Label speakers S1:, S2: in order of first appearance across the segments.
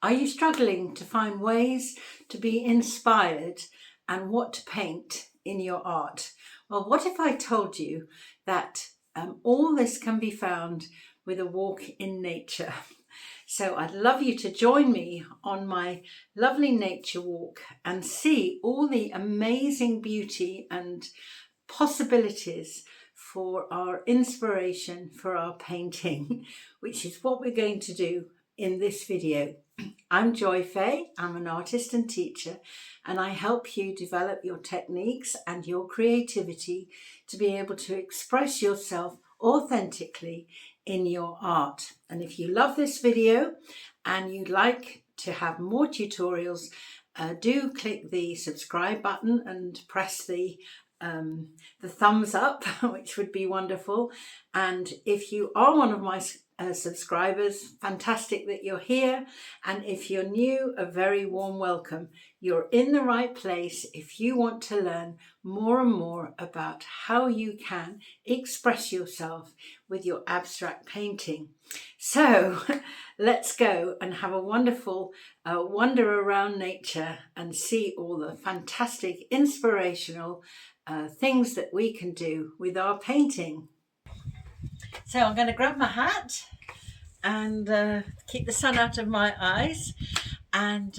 S1: Are you struggling to find ways to be inspired and what to paint in your art? Well, what if I told you that all this can be found with a walk in nature? So I'd love you to join me on my lovely nature walk and see all the amazing beauty and possibilities for our inspiration for our painting, which is what we're going to do in this video. I'm Joy Fay, I'm an artist and teacher, and I help you develop your techniques and your creativity to be able to express yourself authentically in your art. And if you love this video and you'd like to have more tutorials, do click the subscribe button and press the thumbs up, which would be wonderful. And if you are one of my subscribers, fantastic that you're here. And if you're new, a very warm welcome. You're in the right place if you want to learn more and more about how you can express yourself with your abstract painting. So let's go and have a wonderful wander around nature and see all the fantastic inspirational things that we can do with our painting. So I'm going to grab my hat and keep the sun out of my eyes and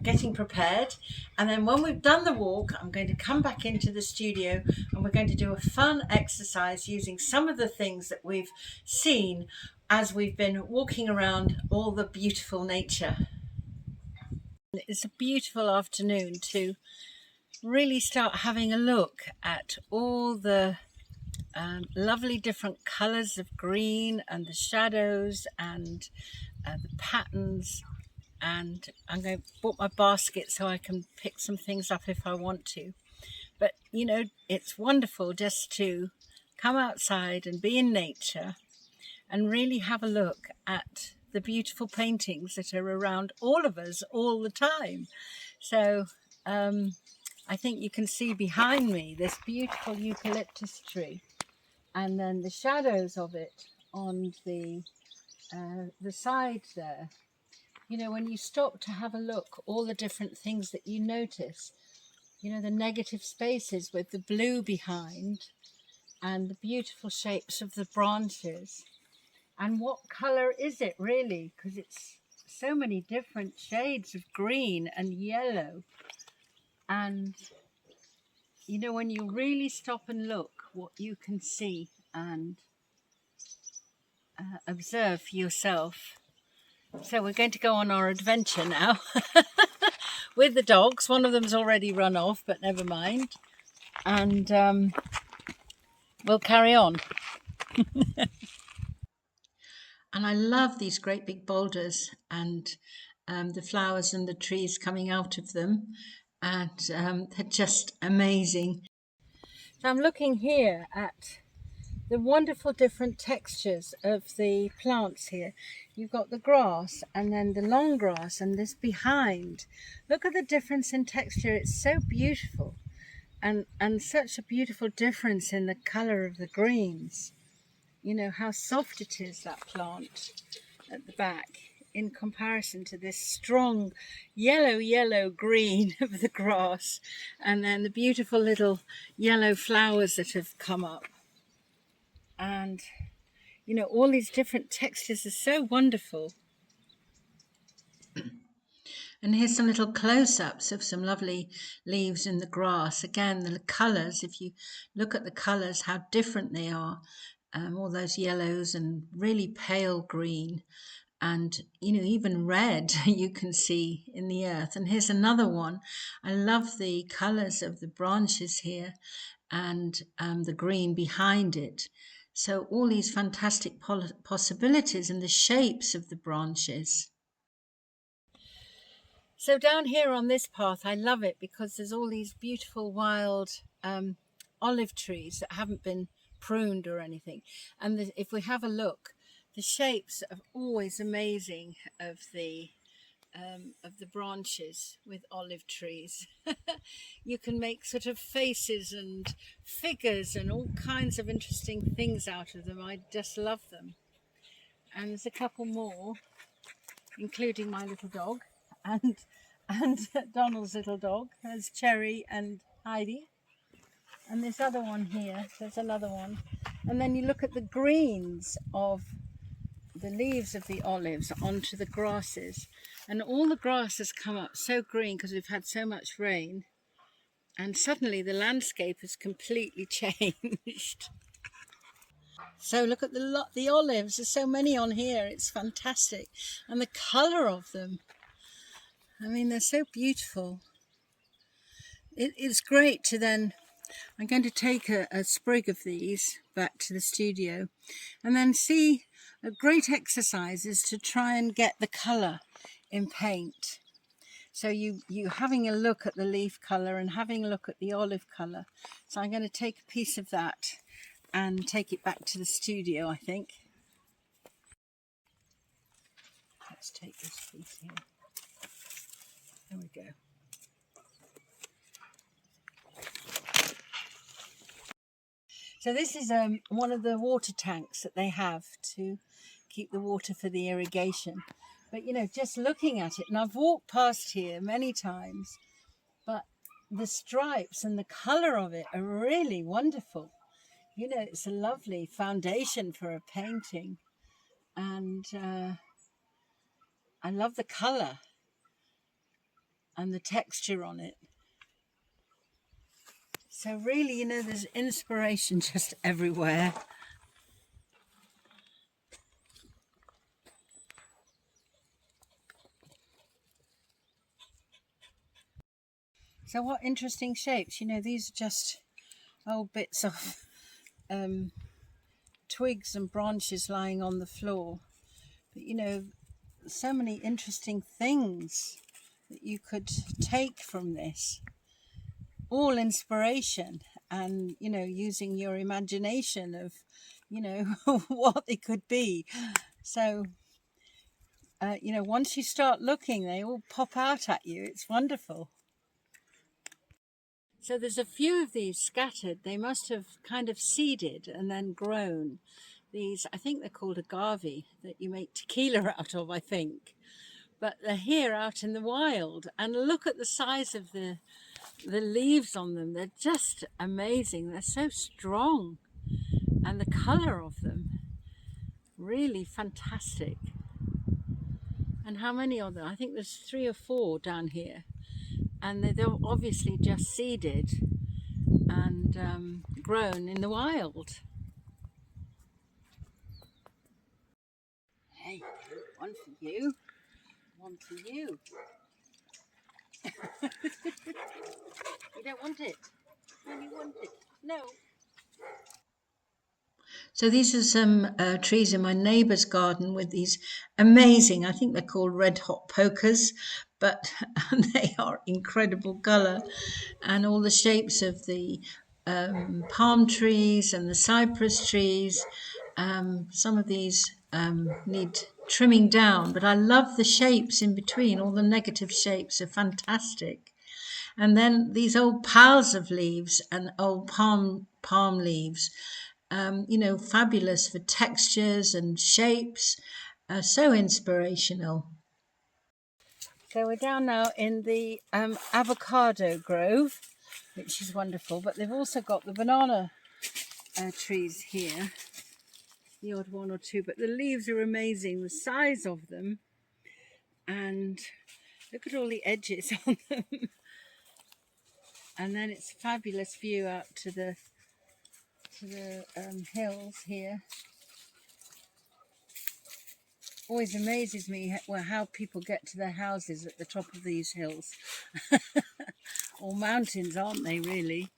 S1: getting prepared. And then when we've done the walk, I'm going to come back into the studio and we're going to do a fun exercise using some of the things that we've seen as we've been walking around all the beautiful nature. It's a beautiful afternoon to really start having a look at all the lovely different colours of green and the shadows and the patterns. And I'm going to bought my basket so I can pick some things up if I want to. But you know, it's wonderful just to come outside and be in nature and really have a look at the beautiful paintings that are around all of us all the time. So I think you can see behind me this beautiful eucalyptus tree, and then the shadows of it on the side there. You know, when you stop to have a look, all the different things that you notice, you know, the negative spaces with the blue behind and the beautiful shapes of the branches. And what colour is it really? Because it's so many different shades of green and yellow. And, you know, when you really stop and look, what you can see and observe for yourself. So we're going to go on our adventure now with the dogs. One of them's already run off, but never mind. And we'll carry on. And I love these great big boulders and the flowers and the trees coming out of them. And they're just amazing. So I'm looking here at the wonderful different textures of the plants here. You've got the grass and then the long grass and this behind. Look at the difference in texture. It's so beautiful, and such a beautiful difference in the colour of the greens. You know how soft it is, that plant at the back, in comparison to this strong yellow green of the grass, and then the beautiful little yellow flowers that have come up. And you know, all these different textures are so wonderful. And here's some little close-ups of some lovely leaves in the grass. Again, the colours, if you look at the colours, how different they are. All those yellows and really pale green, and you know, even red you can see in the earth. And here's another one. I love the colours of the branches here and the green behind it. So all these fantastic possibilities and the shapes of the branches. So down here on this path, I love it because there's all these beautiful wild olive trees that haven't been pruned or anything. And if we have a look, the shapes are always amazing of the branches with olive trees. You can make sort of faces and figures and all kinds of interesting things out of them. I just love them. And there's a couple more including my little dog and Donald's little dog. There's Cherry and Heidi. And this other one here, there's another one. And then you look at the greens of the leaves of the olives onto the grasses. And all the grass has come up so green because we've had so much rain. And suddenly the landscape has completely changed. So look at the olives. There's so many on here. It's fantastic. And the colour of them. I mean, they're so beautiful. It's great to then... I'm going to take a sprig of these back to the studio and then see a great exercise is to try and get the colour in paint. So you having a look at the leaf colour and having a look at the olive colour. So I'm going to take a piece of that and take it back to the studio, I think. Let's take this piece here. There we go. So this is one of the water tanks that they have to keep the water for the irrigation. But, you know, just looking at it, and I've walked past here many times, but the stripes and the colour of it are really wonderful. You know, it's a lovely foundation for a painting. And I love the colour and the texture on it. So really, you know, there's inspiration just everywhere. So what interesting shapes. You know, these are just old bits of twigs and branches lying on the floor. But, you know, so many interesting things that you could take from this. All inspiration and, you know, using your imagination of, you know, what they could be. So, you know, once you start looking, they all pop out at you. It's wonderful. So there's a few of these scattered. They must have kind of seeded and then grown. These, I think they're called agave, that you make tequila out of, I think. But they're here out in the wild. And look at the size of the leaves on them. They're just amazing. They're so strong. And the colour of them, really fantastic. And how many are there? I think there's 3 or 4 down here. And they're obviously just seeded and grown in the wild. Hey, one for you, one for you. You don't want it? No, you want it? No. So these are some trees in my neighbour's garden with these amazing, I think they're called red hot pokers, but they are incredible colour, and all the shapes of the palm trees and the cypress trees. Some of these need trimming down, but I love the shapes in between. All the negative shapes are fantastic. And then these old piles of leaves and old palm leaves, you know, fabulous for textures and shapes, so inspirational. So we're down now in the avocado grove, which is wonderful, but they've also got the banana trees here, the odd 1 or 2, but the leaves are amazing, the size of them, and look at all the edges on them. And then it's a fabulous view out to the hills here. Always amazes me how people get to their houses at the top of these hills. Or mountains, aren't they, really?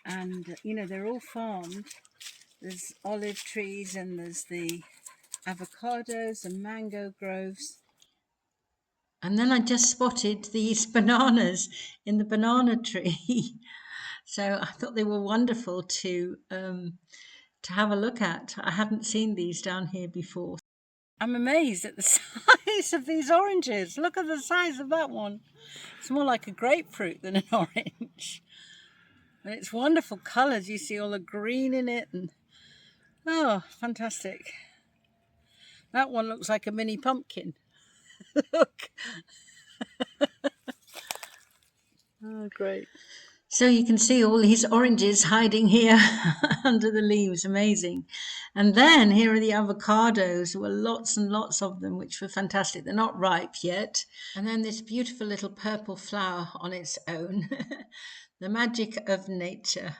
S1: And, you know, they're all farmed. There's olive trees and there's the avocados and mango groves. And then I just spotted these bananas in the banana tree. So I thought they were wonderful to have a look at. I hadn't seen these down here before. I'm amazed at the size of these oranges. Look at the size of that one. It's more like a grapefruit than an orange. And it's wonderful colours. You see all the green in it, and oh, fantastic. That one looks like a mini pumpkin. Look. Oh, great. So you can see all these oranges hiding here under the leaves. Amazing. And then here are the avocados. There were lots and lots of them, which were fantastic. They're not ripe yet. And then this beautiful little purple flower on its own. The magic of nature.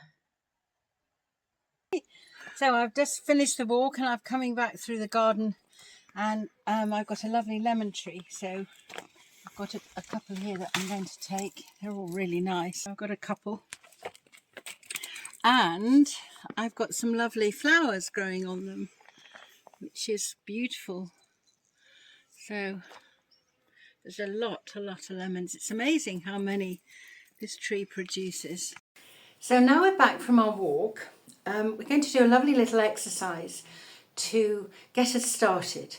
S1: So I've just finished the walk and I'm coming back through the garden, and I've got a lovely lemon tree. So I've got a couple here that I'm going to take. They're all really nice. I've got a couple. And I've got some lovely flowers growing on them, which is beautiful. So there's a lot of lemons. It's amazing how many this tree produces. So now we're back from our walk. We're going to do a lovely little exercise to get us started.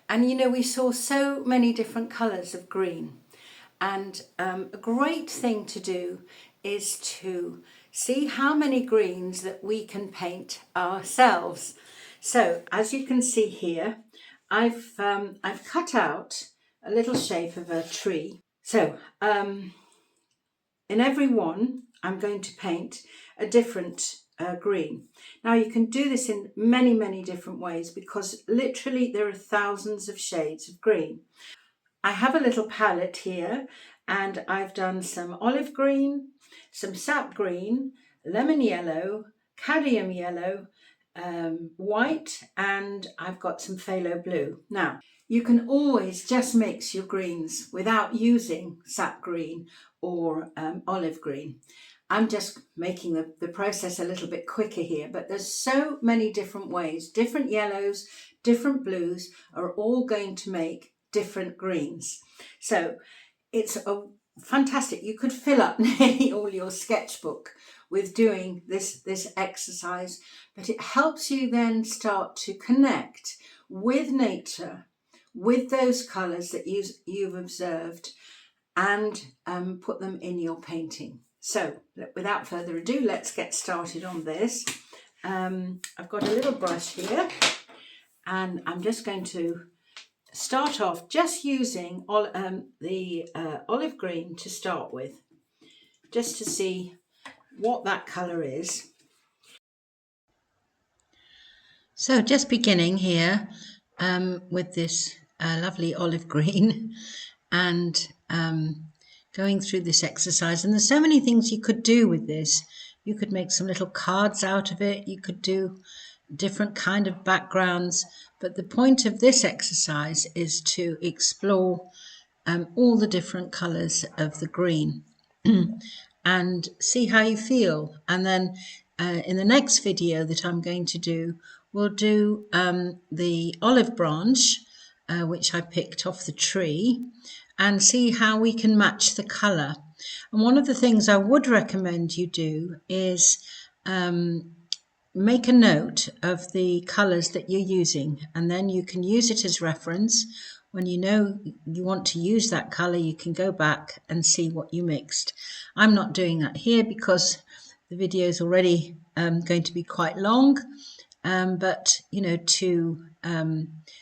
S1: And you know, we saw so many different colours of green. And a great thing to do is to see how many greens that we can paint ourselves. So as you can see here, I've cut out a little shape of a tree. So in every one, I'm going to paint a different green. Now you can do this in many, many different ways because literally there are thousands of shades of green. I have a little palette here and I've done some olive green, some sap green, lemon yellow, cadmium yellow, white, and I've got some phthalo blue. Now, you can always just mix your greens without using sap green or olive green. I'm just making the process a little bit quicker here, but there's so many different ways. Different yellows, different blues are all going to make different greens. So it's a fantastic. You could fill up nearly all your sketchbook with doing this exercise, but it helps you then start to connect with nature, with those colours that you've observed, and put them in your painting. So without further ado, let's get started on this. I've got a little brush here and I'm just going to start off just using the olive green to start with, just to see what that colour is. So just beginning here with this lovely olive green and going through this exercise. And there's so many things you could do with this. You could make some little cards out of it. You could do different kind of backgrounds. But the point of this exercise is to explore all the different colours of the green and see how you feel. And then in the next video that I'm going to do, we'll do the olive branch, which I picked off the tree, and see how we can match the colour. And one of the things I would recommend you do is make a note of the colours that you're using, and then you can use it as reference. When you know you want to use that colour, you can go back and see what you mixed. I'm not doing that here because the video is already going to be quite long, but you know, to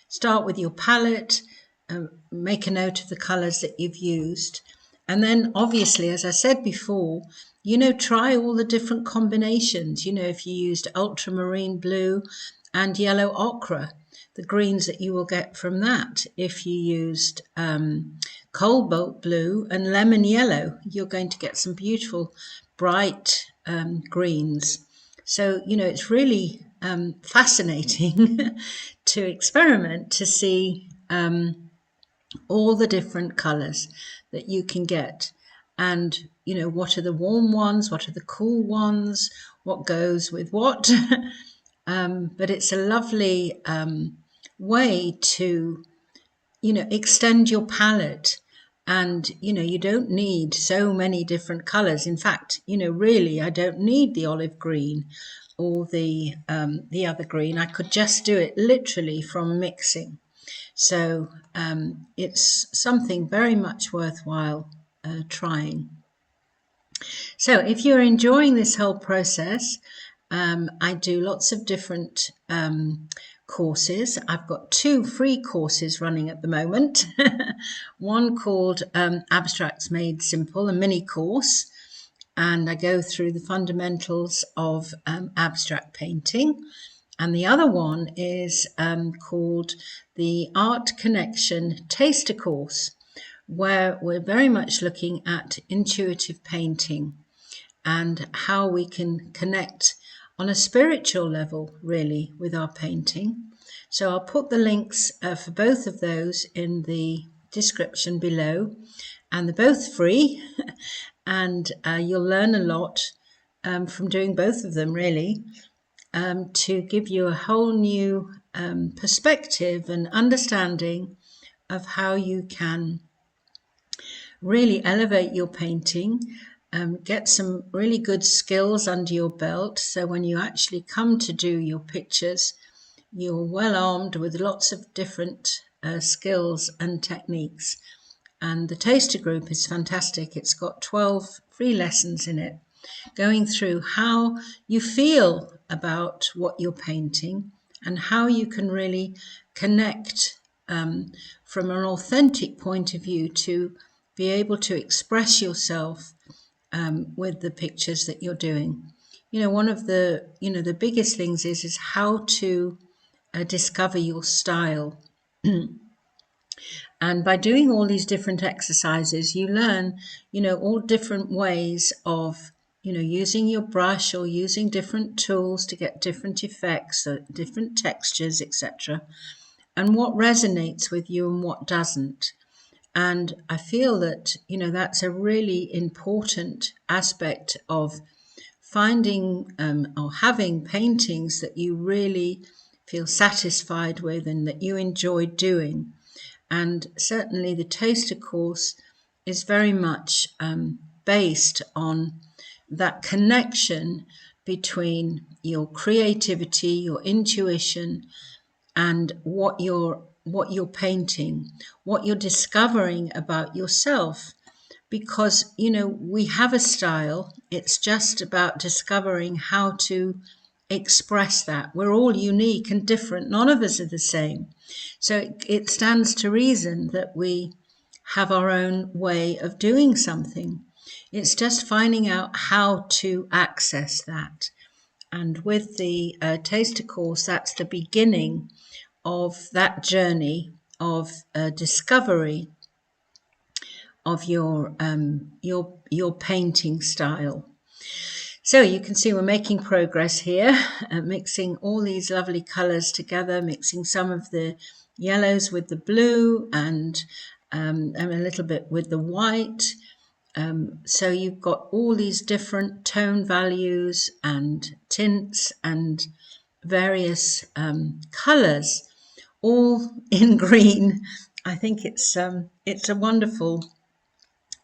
S1: start with your palette, make a note of the colours that you've used, and then obviously, as I said before, you know, try all the different combinations. You know, if you used ultramarine blue and yellow ochre, the greens that you will get from that. If you used cobalt blue and lemon yellow, you're going to get some beautiful bright greens. So, you know, it's really fascinating to experiment to see all the different colours that you can get, and you know, what are the warm ones, what are the cool ones, what goes with what. But it's a lovely way to, you know, extend your palette. And you know, you don't need so many different colours. In fact, you know, really I don't need the olive green or the other green. I could just do it literally from mixing. So it's something very much worthwhile trying. So if you're enjoying this whole process, I do lots of different courses. I've got 2 free courses running at the moment. One called Abstracts Made Simple, a mini course, and I go through the fundamentals of abstract painting. And the other one is called the Art Connection Taster Course, where we're very much looking at intuitive painting and how we can connect on a spiritual level, really, with our painting. So I'll put the links for both of those in the description below, and they're both free, and you'll learn a lot from doing both of them, really, to give you a whole new perspective and understanding of how you can really elevate your painting, get some really good skills under your belt, so when you actually come to do your pictures, you're well armed with lots of different skills and techniques. And the taster group is fantastic. It's got 12 free lessons in it, going through how you feel about what you're painting and how you can really connect from an authentic point of view to be able to express yourself with the pictures that you're doing. One of the the biggest things is how to discover your style. And by doing all these different exercises, you learn all different ways of using your brush or using different tools to get different effects or different textures, etc., and what resonates with you and what doesn't. And I feel that that's a really important aspect of finding or having paintings that you really feel satisfied with and that you enjoy doing. And certainly the taster course is very much based on that connection between your creativity, your intuition, and what you're painting, what you're discovering about yourself. Because we have a style. It's just about discovering how to express that. We're all unique and different. None of us are the same. So it stands to reason that we have our own way of doing something. It's just finding out how to access that. And with the taster course, that's the beginning of that journey of discovery of your painting style. So you can see we're making progress here, mixing all these lovely colours together, mixing some of the yellows with the blue and a little bit with the white. So you've got all these different tone values and tints and various colours, all in green. I think it's a wonderful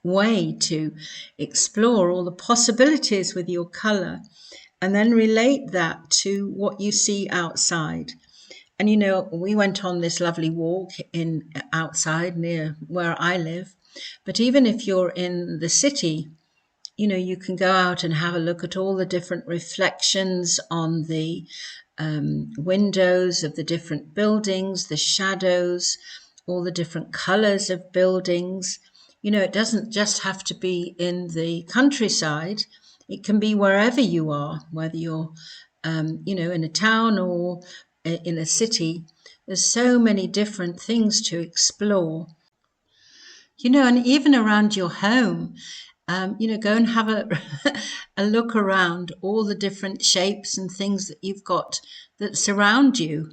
S1: way to explore all the possibilities with your colour and then relate that to what you see outside. And we went on this lovely walk outside near where I live, but even if you're in the city, you can go out and have a look at all the different reflections on the windows of the different buildings, the shadows, all the different colours of buildings. It doesn't just have to be in the countryside. It can be wherever you are, whether you're, in a town or in a city. There's so many different things to explore. And even around your home, go and have a look around all the different shapes and things that you've got that surround you,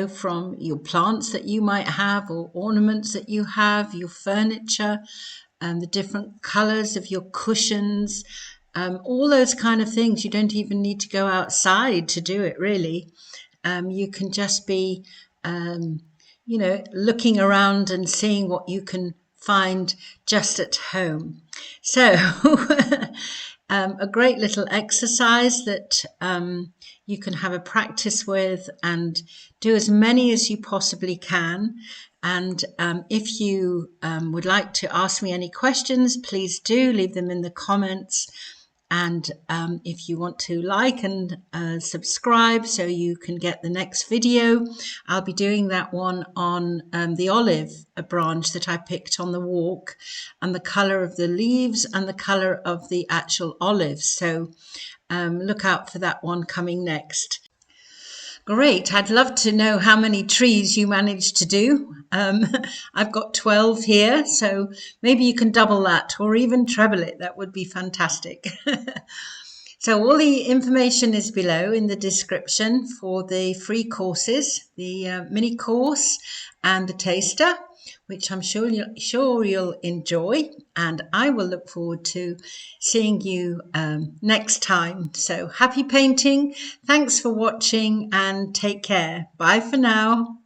S1: from your plants that you might have or ornaments that you have, your furniture, and the different colours of your cushions, all those kind of things. You don't even need to go outside to do it, really. You can just be, looking around and seeing what you can find just at home. So a great little exercise that you can have a practice with and do as many as you possibly can. And if you would like to ask me any questions, please do leave them in the comments. And if you want to like and subscribe so you can get the next video, I'll be doing that one on the olive branch that I picked on the walk, and the colour of the leaves and the colour of the actual olives. So look out for that one coming next. Great. I'd love to know how many trees you managed to do. I've got 12 here, so maybe you can double that or even treble it. That would be fantastic. So all the information is below in the description for the free courses, the mini course and the taster, which I'm sure you'll enjoy. And I will look forward to seeing you next time. So happy painting. Thanks for watching and take care. Bye for now.